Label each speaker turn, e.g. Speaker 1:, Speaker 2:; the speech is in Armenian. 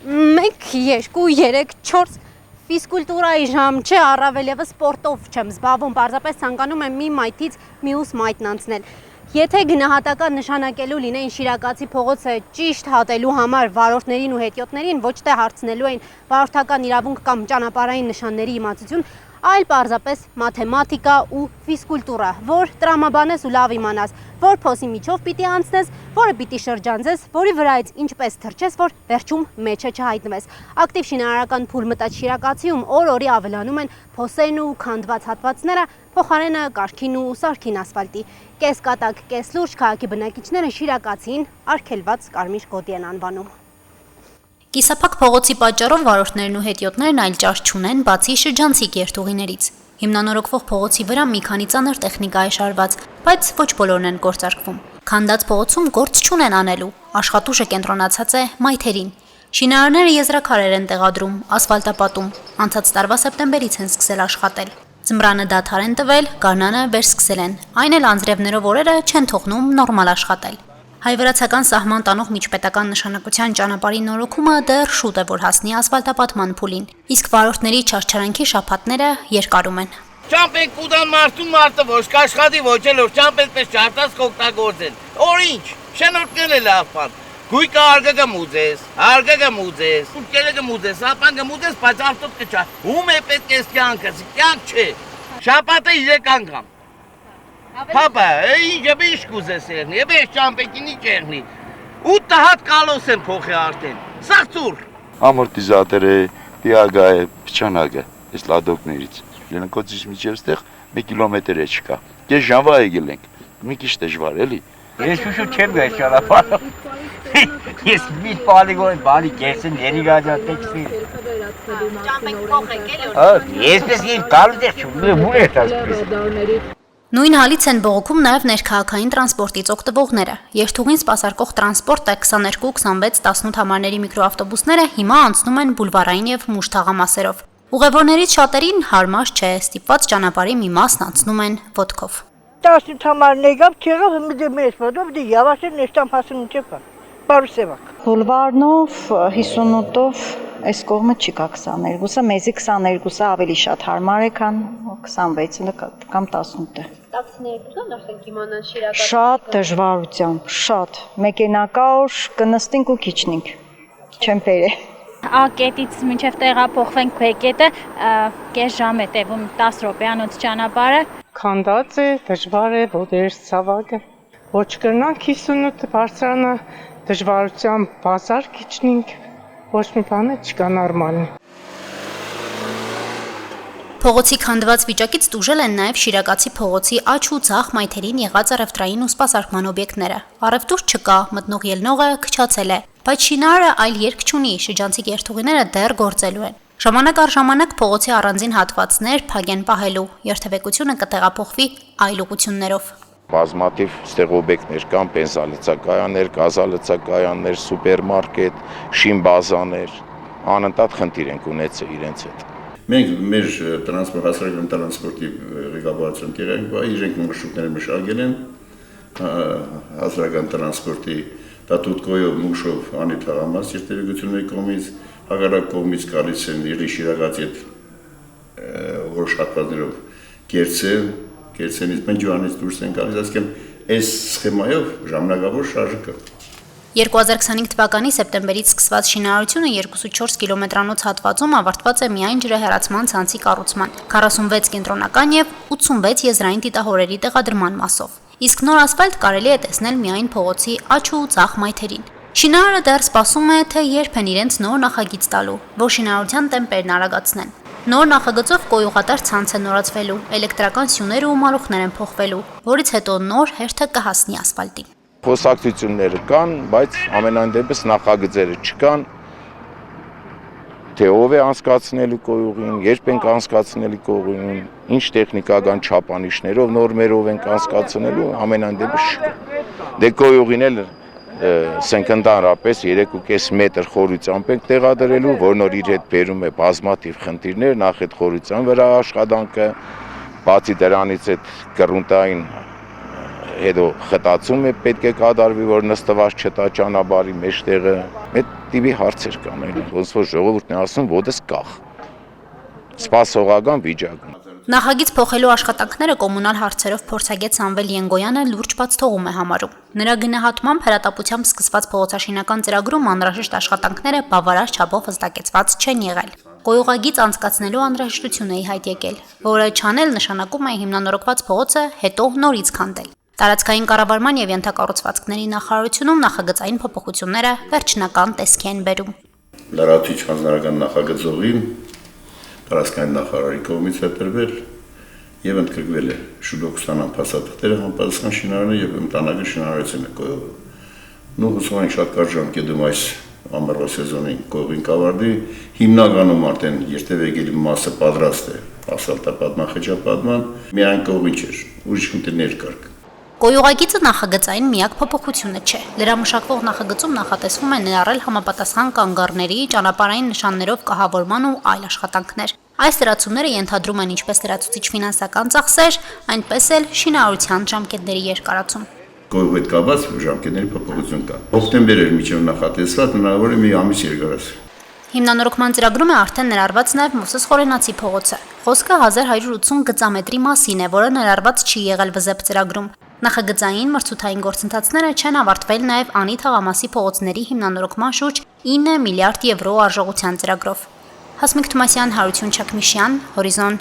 Speaker 1: 1, 2, 3, 4 ֆիզկուլտուրայի ժամ չէ, առավել ևս սպորտով չեմ զբաղվում, պարզապես ցանկանում եմ մի մայթից մյուս մայթն անցնել։ Եթե գնահատական նշանակելու լինեին Շիրակացի փողոցը ճիշտ հատելու համար վարորդներին ու հետիոտներին, ոչ թե հարցնելու էին վարորդական իրավունք կամ ճանապարհային նշանների իմացություն, այլ պարզապես մաթեմատիկա ու ֆիզկուլտուրա, որ տրամաբանես ու լավ իմանաս, որ փոսի միջով պիտի անցնես, որը պիտի շրջանցես, որի վրայից ինչպես թռչես, որ վերջում մեջը չհայտնվես։ Ակտիվ շինարարական փուլ մտած Շիրակացիում օր-օրի ավելանում են փոսերն ու քանդված հատվածները, փոխարենը կարգին ու սարքին ասֆալտի։ Կես կատակ, կես լուրջ քաղաքի բնակիչները Շիրակացին արգելված կարմիր գոտի են անվանում։ Կիսափակ փողոցի պատճառով վարորդներն ու հետիոտներն այլ ճաշ չունեն, բացի շրջանցիկ երթուղիներից։ Հիմնանորոգվող փողոցի վրա մի քանի ծանր տեխնիկա է շարված, բայց ոչ բոլորն են գործարկվում։ Քանդած փողոցում գործ չունեն անելու, աշխատուժը կենտրոնացած է մայթերին։ Շինարարները եզրաքարեր են տեղադրում, ասֆալտապատում, անցած տարվա սեպտեմբերից են սկսել աշխատել։ Ձմռանը դադար են տվել, գարնանը վերսկսել են, այն էլ անձրևներով օրերը չեն թողնում նորմալ աշխատել։ Հայ-վրացական սահման տանող միջպետական նշանակության ճանապարհի նորոգումը դեռ շուտ է որ հասնի ասֆալտապատման փուլին, իսկ վարորդների չարչարանքի շաբաթները երկարում են։
Speaker 2: Ճամպենք կուտան մարդը ոչ կաշխատի, ոչ էլ որ ճամպենք պես չարտած կօգտագործեն։ Օրինչ, շենորքն է լավ բան։ Գույկը արգը կմուծես, ուտքերը կմուծես, ապան կմուծես, բայց ավտոտ կչա։ Ում է պետք է կյանքը, կյանք չէ։ Շաբաթը 3 անգամ։ Հապա, ինչ կուզես եղնի, եվ ճամպեկինի չեղնի, 8 հատ կալոս են փոխի արդեն, սաղցուր։
Speaker 3: Ամորտիզատոր է, դիագա է, փչանագը, ես լադոկներից, լենքոցից միջև ստեղ 1 կիլոմետր է չկա, կես ժամվա է գելենք, մի քիչ դժվար էլի։
Speaker 4: Ես շուշուտ չեմ գայ ճանապարհով, ես մի բալի կեսեմ, երիգաջա տեքստի։
Speaker 1: Ճամպենք փոխեք էլի։
Speaker 4: Եսպես ես գալու դեղ չունեմ, ուր է տասպես։
Speaker 1: Նույն հալից են բողոքում նաև ներքաղաքային տրանսպորտից օգտվողները։ Երթուղին սպասարկող տրանսպորտը 22, 26, 18 համարների միկրոավտոբուսները հիմա անցնում են բուլվարային եւ մուշ թաղամասերով։ Ուղևորներից շատերին հարմար չէ, ստիպված ճանապարհի մի մասն անցնում են ոտքով։
Speaker 5: 18 համարն եկավ, չեղավ, մեզ ոտով, դե явաշեն նեշտամ հասնում չեպա, բարու սևակ։
Speaker 6: Բուլվարնով 58-ով այս կողմը չի կա 22-ը, մեզի 22-ը ավելի շատ հարմար է, քան 26-ը կամ 18-ը։
Speaker 1: 12-ն արդեն կիմանան Շիրակացի։
Speaker 6: Շատ դժվարությամբ, շատ։ Մեքենակա օր կնստինք ու քիչնինք։ Չեմ բերե։
Speaker 7: A կետից մինչև տեղափոխվենք B կետը, կես ժամ է տևում 10 րոպեանոց ճանապարհը։
Speaker 8: Քանդած է, դժվար է, ոտերս ցավակը։ Ոչ կրնանք 58 բարձրանը, դժվարությամբ բազար քիչնինք, ոչ մի բան չկա նորմալ։
Speaker 1: Փողոցի քանդված վիճակից տուժել են նաև Շիրակացի փողոցի աջ ու ձախ մայթերին եղած առևտրային ու սպասարկման օբյեկտները։ Առևտուր չկա, մտնող ելնողը քչացել է, բայց շինարարը այլ երկ չունի, շրջանցիկ երթուղիները դեռ գործելու են։ Ժամանակ առ ժամանակ փողոցի առանձին հատվածներ փակ են պահելու, երթևեկությունը կտեղափոխվի այլ ուղղություններով։
Speaker 3: Բազմաթիվ ստեղ օբյեկտներ կան, բենզալցակայաններ, գազալցակայաններ, սուպերմարկետ, շինբազաներ, անընդհատ խնդիր ենք ունեցել իրենց հետ։
Speaker 9: Մենք մեր հասարակական տրանսպորտի ղեկավարության տեղանք իրենք մարշրուտները մշակել են հասարակական տրանսպորտի Տատուտկոյով, Մուշով, Անի թաղամաս երթևեկությունների կողմից, հակառակ կողմից գալիս են Շիրակացի հետ որոշ հատվածներով Կերցենից մենք Ջոհանից դուրս են գալիս, ասկեմ այս սխեմայով ժամանակավոր շարժը կա։
Speaker 1: 2025 թվականի սեպտեմբերից սկսված շինարարությունը 2.4 կիլոմետրանոց հատվածում ավարտված է միայն ջրահեռացման ցանցի կառուցման, 46 կենտրոնական եւ 86 եզրային դիտահորերի տեղադրման մասով։ Իսկ նոր ասֆալտ կարելի է տեսնել միայն փողոցի աջ ու ձախ մայթերին։ Շինարարը դեռ սպասում է, թե երբ են իրենց նոր նախագիծ տալու, որ շինարարության տեմպերն արագացնեն։ Նոր նախագծով կոյուղատար ցանց է նորացվելու, էլեկտրական սյուներ ու մալուխներ են փոխվելու, որից հետո նոր հերթը կհասնի ասֆալտին։
Speaker 3: Խոսակցությունները կան, բայց ամենայն դեպս նախագծերը չկան, թե ով է անցկացնելու կոյուղին, երբ ենք անցկացնելու կոյուղին, ինչ տեխնիկական չափանիշներով, նորմերով ենք անցկացնելու, ամենայն դեպս չկա։ Դե կոյուղին էլ սենք ընդհանրապես 3.5 մետր խորությամբ ենք տեղադրելու, որն որ իր հետ բերում է բազմաթիվ խնդիրներ, նախ այդ խորության վրա աշխատանքը, բացի դրանից այդ կռունտային հետո խտացում է պետք է կատարվի, որ նստված չտա ճանապարհի մեջտեղը։ Այդ տիպի հարցեր կան, ոնց որ ժողովուրդն է ասում, ոդես կախ։ Սպասողական վիճակում։
Speaker 1: Նախագիծ փոխելու աշխատանքները կոմունալ հարցերով փորձագետ Սամվել Յենգոյանը լուրջ բաց թողում է համարում։ Նրա գնահատմամբ հրատապությամբ սկսված փողոցաշինական ծրագրում անհրաժեշտ աշխատանքները բավարար չափով հստակեցված չեն եղել։ Գոյողագիծ անցկացնելու անհրաժեշտություն է ի հայտ եկել, որը չանել նշանակում է հիմնանորոգված փողոցը հետո նորից քանդել։ Տարածքային կառավարման եւ ենթակառուցվածքների նախարարությունում նախագծային փոփոխությունները վերջնական տեսքի են բերում։
Speaker 9: Լրացուցիչ հանձնարարական նախագծողին տարածքային նախարարի կողմից է տրվել եւ ընդգրկվել է շուտով ստանան փաստաթղթերը համապատասխան շինարարը եւ ընտանեկան շինարարությունը կողմը։ Նու հուսում ենք շատ կարճ ժամկետում այս ամառվա սեզոնին կողին կավարտի, հիմնականում արդեն երթևեկելի մասը պատրաստ է ասֆալտապատման, խճապատման, միայն կողին չէր, ուրիշ խնդիրներ կար։
Speaker 1: Գոյողագիծը նախագծային միակ փոփոխությունը չէ։ Լրամշակվող նախագծում նախատեսվում է ներառել համապատասխան կանգառների, ճանապարհային նշաններով կահավորման ու այլ աշխատանքներ։ Այս լրացումները ենթադրում են ինչպես լրացուցիչ ֆինանսական ծախսեր, այնպես էլ շինարարության ժամկետների երկարացում։
Speaker 9: Գոյու հետ կապված ժամկետների փոփոխություն կա։ Հոկտեմբեր էր միջև նախատեսված, հնարավոր է մի ամիս երկարացնել։
Speaker 1: Հիմնանորոգման ծրագրում է արդեն ներառված նաև Մովսես Խորենացի փողոցը։ Խոսքը 1180 գծամետրի մասին է, որը ներառված չի եղել ՎԶԵՊ ծրագրում։ Նախագծային մրցութային գործընթացները չեն ավարտվել նաև Անի թաղամասի փողոցների հիմնանորոգման շուրջ 9 միլիարդ եվրո արժողության ծրագրով։ Հասմիկ Թումասյան, Հարություն Չակմիշյան, Հորիզոն։